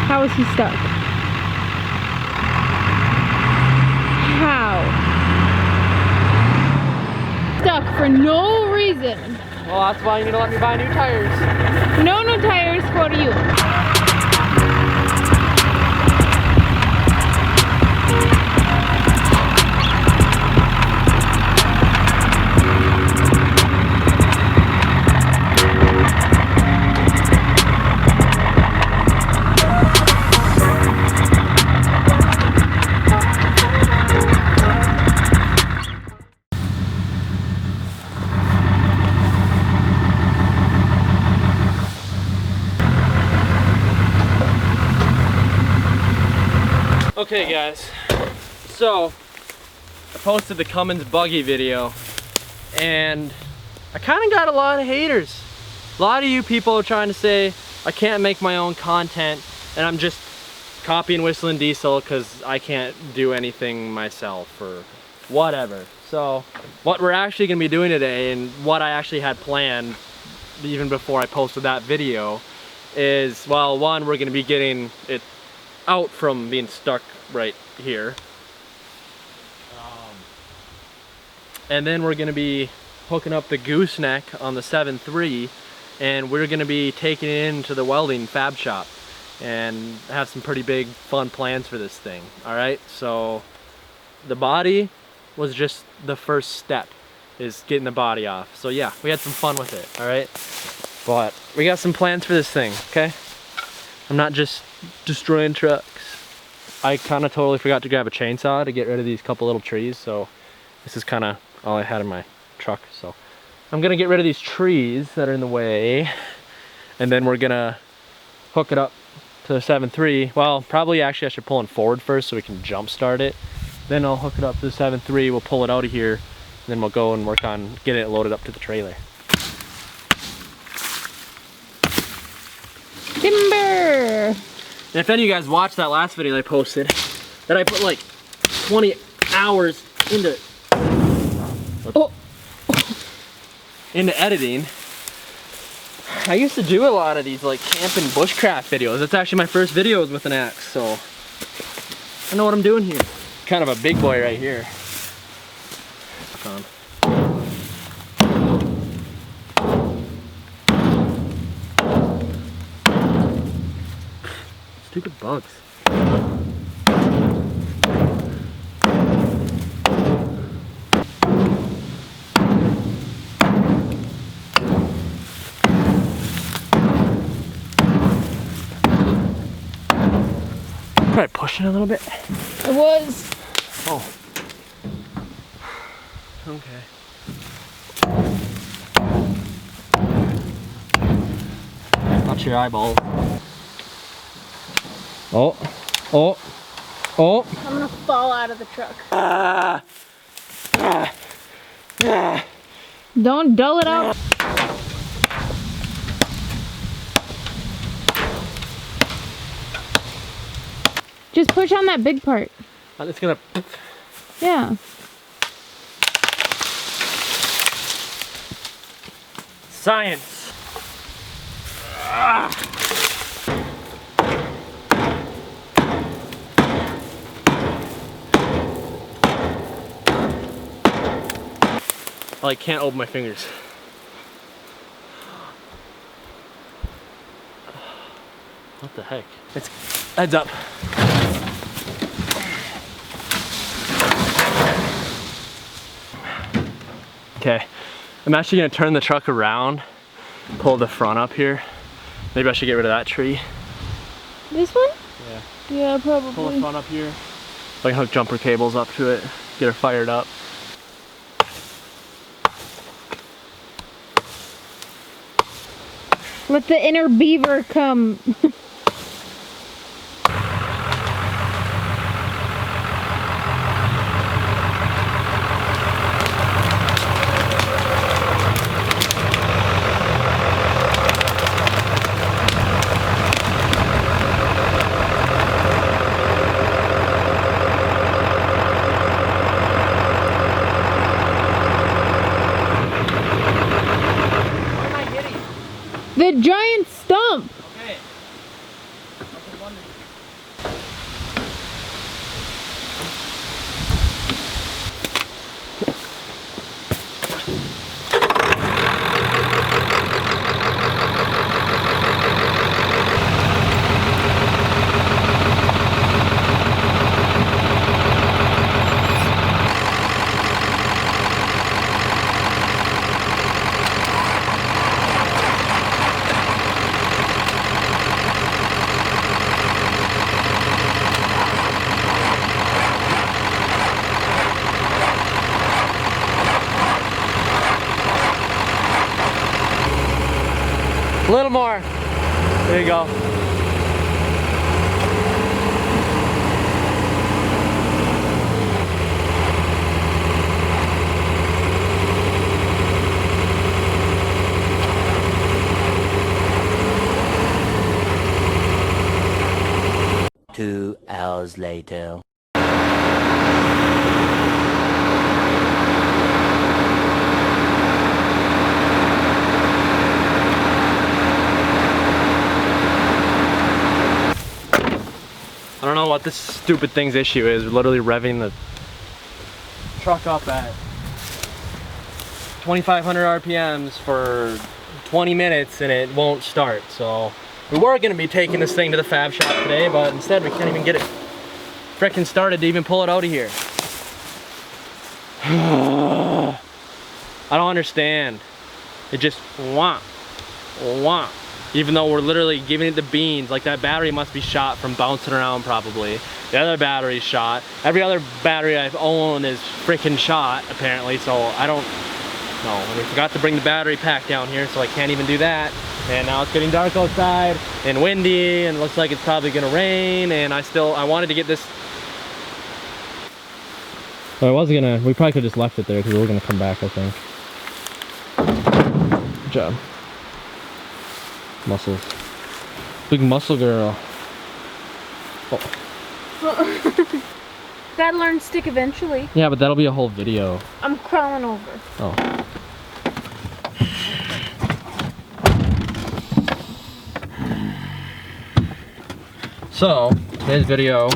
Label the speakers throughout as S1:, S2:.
S1: How is he stuck? How? Stuck for no reason.
S2: Well, that's why you need to let me buy new tires.
S1: No new tires for you.
S2: Okay guys, so I posted the Cummins buggy video and I kind of got a lot of haters. A lot of you people are trying to say I can't make my own content and I'm just copying Whistling Diesel because I can't do anything myself or whatever. So what we're actually going to be doing today and what I actually had planned even before I posted that video is, well, one, we're going to be getting it out from being stuck right here, and then we're going to be hooking up the gooseneck on the 7.3 and we're going to be taking it into the welding fab shop and have some pretty big fun plans for this thing. All right, so the body was just the first step, is getting the body off. So yeah, we had some fun with it. All right, but we got some plans for this thing. Okay, I'm not just destroying trucks. I kind of totally forgot to grab a chainsaw to get rid of these couple little trees, so this is kind of all I had in my truck. So I'm gonna get rid of these trees that are in the way, and then we're gonna hook it up to the 7.3. Well, probably actually I should pull it forward first so we can jump start it. Then I'll hook it up to the 7.3, we'll pull it out of here, and then we'll go and work on getting it loaded up to the trailer.
S1: Timber!
S2: And if any of you guys watched that last video that I posted, that I put like 20 hours into editing, I used to do a lot of these like camping bushcraft videos. That's actually my first videos with an axe, so I know what I'm doing here. Kind of a big boy right here. Stupid bugs. Try pushing a little bit.
S1: It was.
S2: Oh. Okay. Watch your eyeballs. Oh, oh, oh.
S1: I'm gonna fall out of the truck. Don't dull it out. Just push on that big part.
S2: It's gonna.
S1: Yeah.
S2: Science. I can't open my fingers. What the heck? It's heads up. Okay, I'm actually gonna turn the truck around, pull the front up here. Maybe I should get rid of that tree.
S1: This one?
S2: Yeah.
S1: Yeah, probably.
S2: Pull the front up here. I can hook jumper cables up to it, get her fired up.
S1: Let the inner beaver come.
S2: What am I hitting?
S1: The giant stump.
S2: Okay. A little more. There you go.
S3: Two hours later.
S2: I don't know what this stupid thing's issue is. We're literally revving the truck up at 2,500 RPMs for 20 minutes and it won't start. So we were gonna be taking this thing to the fab shop today, but instead we can't even get it frickin' started to even pull it out of here. I don't understand. It just wah. Even though we're literally giving it the beans, like that battery must be shot from bouncing around probably. The other battery's shot. Every other battery I've owned is freaking shot apparently, so I don't know. And we forgot to bring the battery pack down here, so I can't even do that. And now it's getting dark outside and windy and it looks like it's probably gonna rain, and I wanted to get this. Well, we probably could have just left it there because we were gonna come back, I think. Good job. Muscles. Big muscle girl. Oh.
S1: Gotta learn to stick eventually.
S2: Yeah, but that'll be a whole video.
S1: I'm crawling over.
S2: Oh. So, today's video,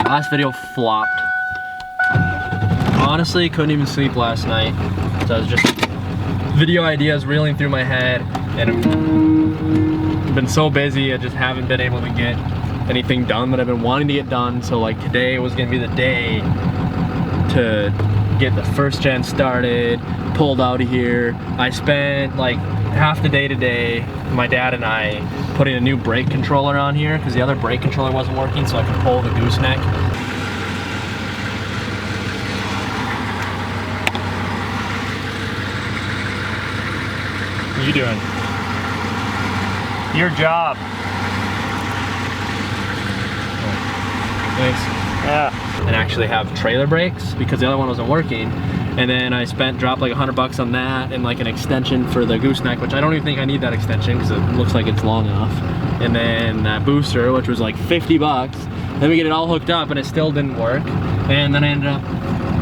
S2: last video flopped. Honestly, couldn't even sleep last night. So I was just video ideas reeling through my head, and I've been so busy I just haven't been able to get anything done that I've been wanting to get done. So like today was gonna be the day to get the first gen started, pulled out of here. I spent like half the day today, my dad and I, putting a new brake controller on here because the other brake controller wasn't working, so I could pull the gooseneck. What are you doing? Your job. Oh, thanks. Yeah. And actually have trailer brakes because the other one wasn't working. And then I dropped like $100 on that and like an extension for the gooseneck, which I don't even think I need that extension because it looks like it's long enough. And then that booster, which was like $50. Then we get it all hooked up and it still didn't work. And then I ended up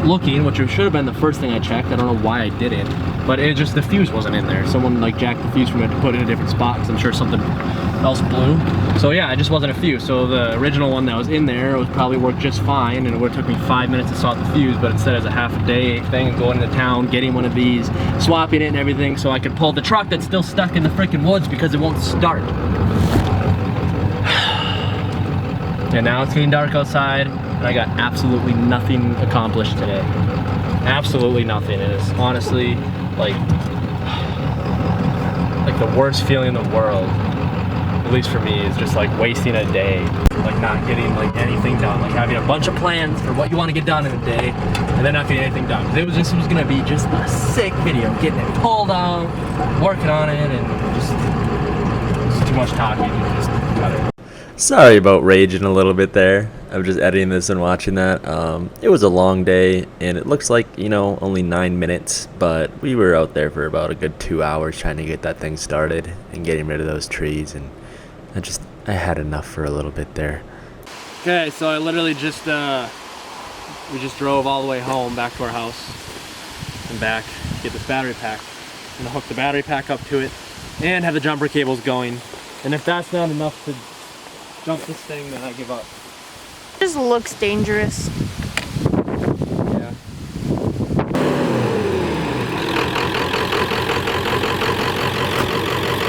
S2: looking, which should have been the first thing I checked. I don't know why I didn't, but it just, the fuse wasn't in there. Someone like jacked the fuse from it to put it in a different spot because I'm sure something else blew. So yeah, it just wasn't a fuse. So the original one that was in there was probably worked just fine, and it would have took me 5 minutes to swap the fuse, but instead it's a half a day thing, going into town, getting one of these, swapping it and everything so I could pull the truck that's still stuck in the freaking woods because it won't start. And now it's getting dark outside, and I got absolutely nothing accomplished today. Absolutely nothing. It is honestly like the worst feeling in the world, at least for me, is just like wasting a day, like not getting like anything done, like having a bunch of plans for what you want to get done in a day and then not getting anything done. It was gonna be just a sick video, getting it pulled out, working on it, and just too much talking and just cut it.
S4: Sorry about raging a little bit there. I was just editing this and watching that. It was a long day, and it looks like, you know, only 9 minutes, but we were out there for about a good 2 hours trying to get that thing started and getting rid of those trees, and I had enough for a little bit there.
S2: Okay, so I literally just, we just drove all the way home, back to our house, and back to get this battery pack. I'm gonna hook the battery pack up to it, and have the jumper cables going. And if that's not enough to jump this thing, then I give up.
S1: Just looks dangerous.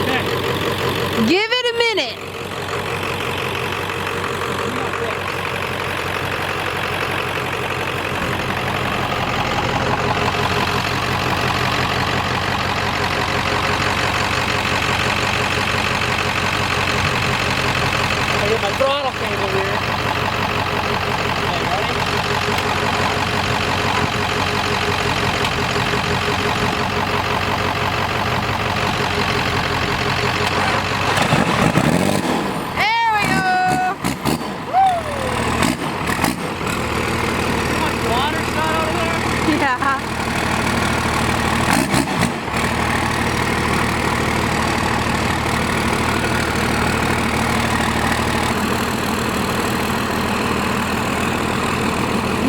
S2: Yeah.
S1: Give it a minute.
S2: I get my throttle cable here.
S1: There we go.
S2: Water shot out of there?
S1: Yeah.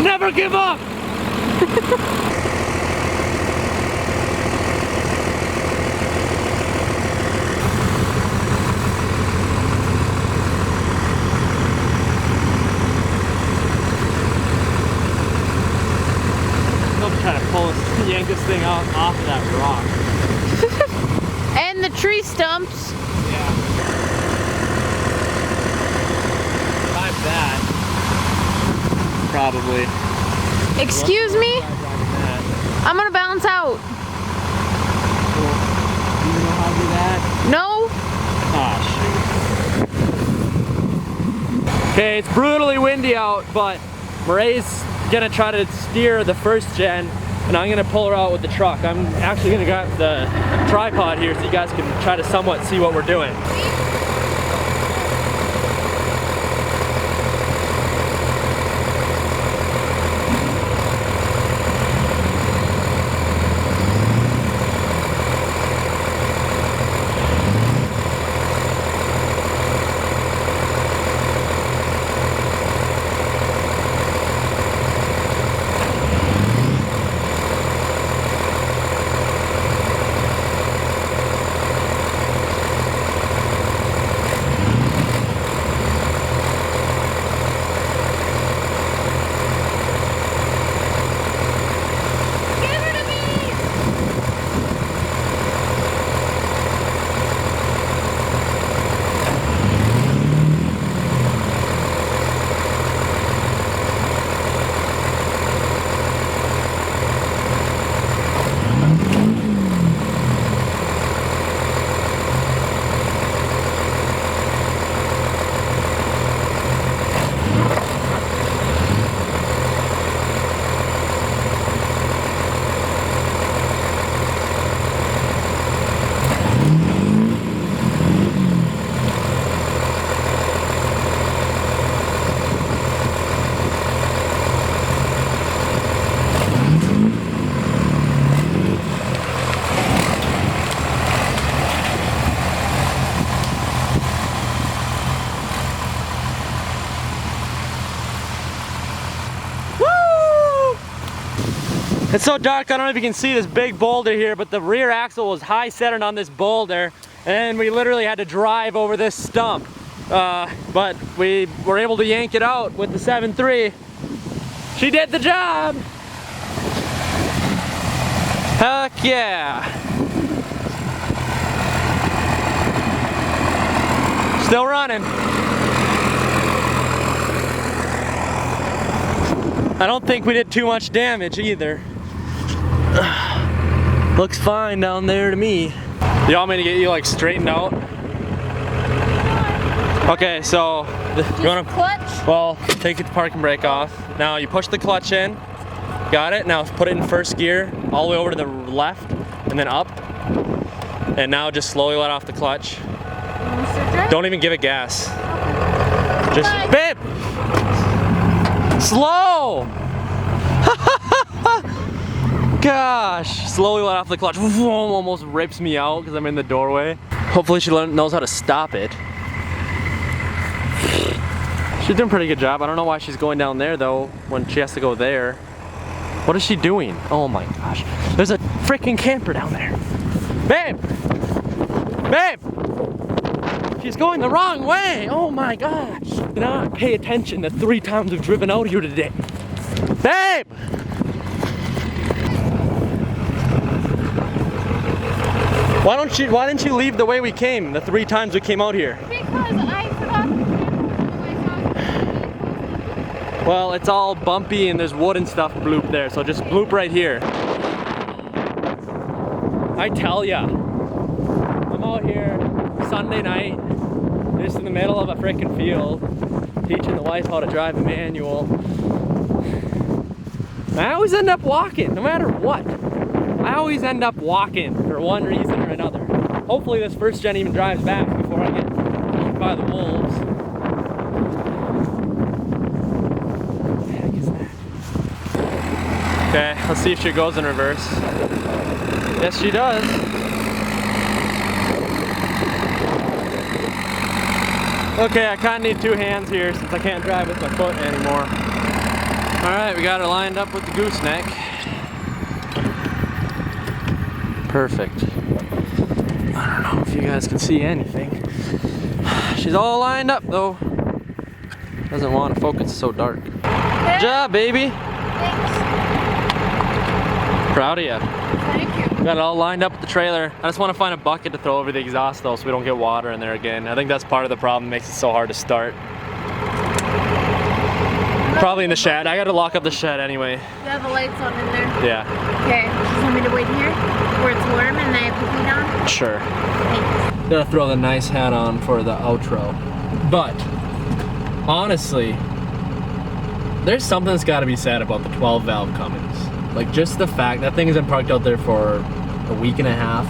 S2: Never give up! I'm trying to pull this, yank this thing off of that rock.
S1: And the tree stumps.
S2: Yeah. Like that. Probably.
S1: Excuse me? I'm gonna bounce out.
S2: You know how to do that?
S1: No?
S2: Oh, shoot. Okay, it's brutally windy out, but Marie's gonna try to steer the first gen, and I'm gonna pull her out with the truck. I'm actually gonna grab the tripod here so you guys can try to somewhat see what we're doing. It's so dark, I don't know if you can see this big boulder here, but the rear axle was high centered on this boulder, and we literally had to drive over this stump. But we were able to yank it out with the 7.3. She did the job! Heck yeah! Still running. I don't think we did too much damage either. Looks fine down there to me. You want me to get you like straightened out? Okay, so you want to
S1: Clutch?
S2: Well, take the parking brake off. Now you push the clutch in. Got it? Now put it in first gear, all the way over to the left, and then up. And now just slowly let off the clutch. Don't even give it gas. Just, babe! Slow! Gosh, slowly let off the clutch. Almost rips me out because I'm in the doorway. Hopefully she knows how to stop it. She's doing a pretty good job. I don't know why she's going down there though when she has to go there. What is she doing? Oh my gosh. There's a freaking camper down there. Babe! Babe! She's going the wrong way! Oh my gosh! Did not pay attention the 3 times we've driven out here today. Babe! Why didn't you leave the way we came the 3 times we came out here?
S1: Because I forgot to
S2: Well, it's all bumpy and there's wood and stuff bloop there, so just bloop right here. I tell ya, I'm out here Sunday night, just in the middle of a freaking field, teaching the wife how to drive a manual. I always end up walking, no matter what. I always end up walking for one reason or another. Hopefully this first gen even drives back before I get eaten by the wolves. What the heck is that? Okay, let's see if she goes in reverse. Yes, she does. Okay, I kind of need 2 hands here since I can't drive with my foot anymore. All right, we got her lined up with the gooseneck. Perfect. I don't know if you guys can see anything. She's all lined up though. Doesn't want to focus, it's so dark. Good job, baby.
S1: Thanks.
S2: Proud of you.
S1: Thank you.
S2: Got it all lined up with the trailer. I just want to find a bucket to throw over the exhaust though so we don't get water in there again. I think that's part of the problem, makes it so hard to start. Probably in the shed. I gotta lock up the shed anyway.
S1: You have the lights on in there?
S2: Yeah.
S1: Okay, just want me to wait here where it's warm and I have the heat on?
S2: Sure.
S1: Thanks.
S2: Gotta throw the nice hat on for the outro. But, honestly, there's something that's gotta be said about the 12 valve Cummins. Like just the fact that thing has been parked out there for a week and a half,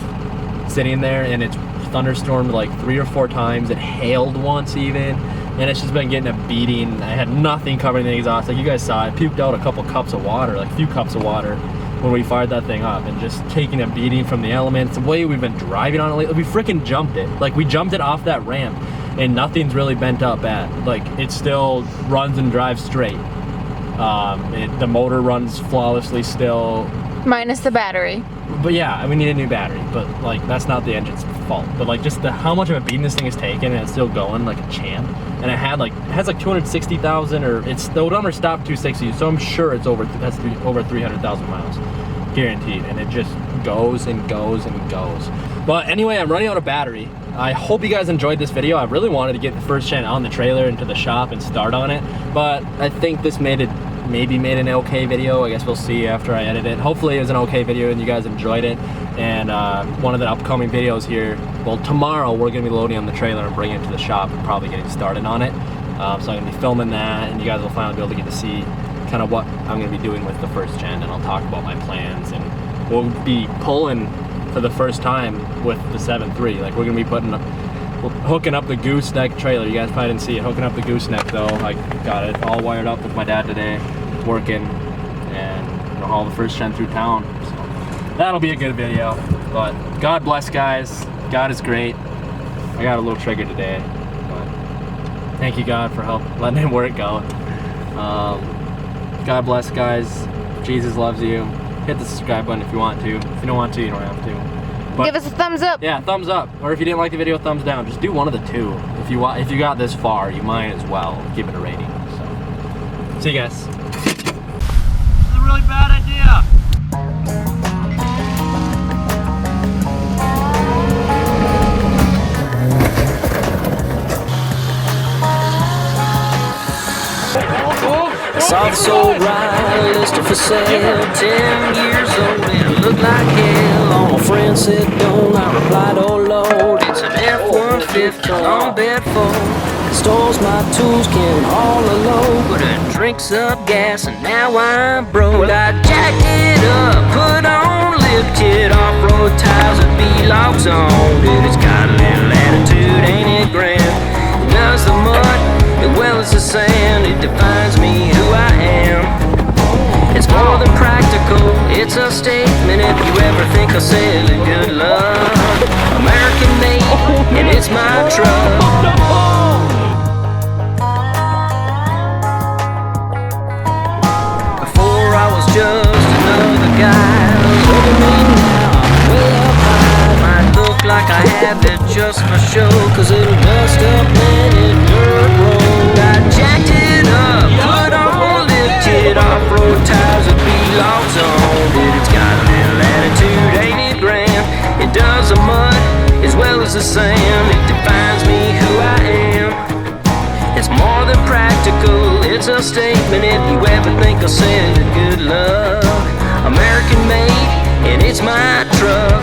S2: sitting there, and it's thunderstormed like 3 or 4 times. It hailed once even. And it's just been getting a beating. I had nothing covering the exhaust. Like you guys saw, it puked out a couple cups of water, like a few cups of water when we fired that thing up, and just taking a beating from the elements. The way we've been driving on it lately, we freaking jumped it. Like we jumped it off that ramp and nothing's really bent up at. Like it still runs and drives straight. The motor runs flawlessly still.
S1: Minus the battery.
S2: But yeah, we need a new battery, but like that's not the engine's fault. But like just how much of a beating this thing is taken, and it's still going like a champ. And it has like 260,000, or it's the odometer stopped 260, so I'm sure it's over 300,000 miles, guaranteed. And it just goes and goes and goes. But anyway, I'm running out of battery. I hope you guys enjoyed this video. I really wanted to get the first gen on the trailer into the shop and start on it, but I think this maybe made an okay video. I guess we'll see after I edit it. Hopefully it was an okay video and you guys enjoyed it. And one of the upcoming videos here, well, tomorrow we're gonna be loading on the trailer and bringing it to the shop and probably getting started on it. So I'm gonna be filming that, and you guys will finally be able to get to see kind of what I'm gonna be doing with the first gen, and I'll talk about my plans, and we'll be pulling for the first time with the 7.3. Like we're gonna be hooking up the gooseneck trailer. You guys probably didn't see it. Hooking up the gooseneck though. I got it all wired up with my dad today, working, and we'll haul the first gen through town. So that'll be a good video. But God bless, guys. God is great. I got a little trigger today, but thank you, God, for letting it work out. God bless, guys. Jesus loves you. Hit the subscribe button if you want to. If you don't want to, you don't have to. But
S1: give us a thumbs up.
S2: Yeah, thumbs up. Or if you didn't like the video, thumbs down. Just do one of the 2. If you got this far, you might as well give it a rating. So, see you guys. This is a really bad idea.
S5: Saw the sold ride listed for sale, 10 years old, and it looked like hell. All my friends said don't, I replied, oh Lord. It's an F-150 on Bedford. Stores my tools, can haul a load, but it drinks up gas, and now I'm broke. I jacked it up, put on lifted off-road tires with B-locks on. Dude, it's got a little attitude, ain't it grand? It does the mud as well as the sand. It defines me who I am. It's more than practical, it's a statement. If you ever think I'll sell it, good luck. American made, and it's my truck. Before I was just another guy. Look at me now, way up high. Might look like I have it just show, cause it'll dust up any dirt road. I jacked it up, put on lift kit, off-road tires with B-locks on it. It's got a little attitude, ain't it grand? It does the mud as well as the sand. It defines me who I am. It's more than practical, it's a statement if you ever think I'll send it good luck. American made, and it's my truck.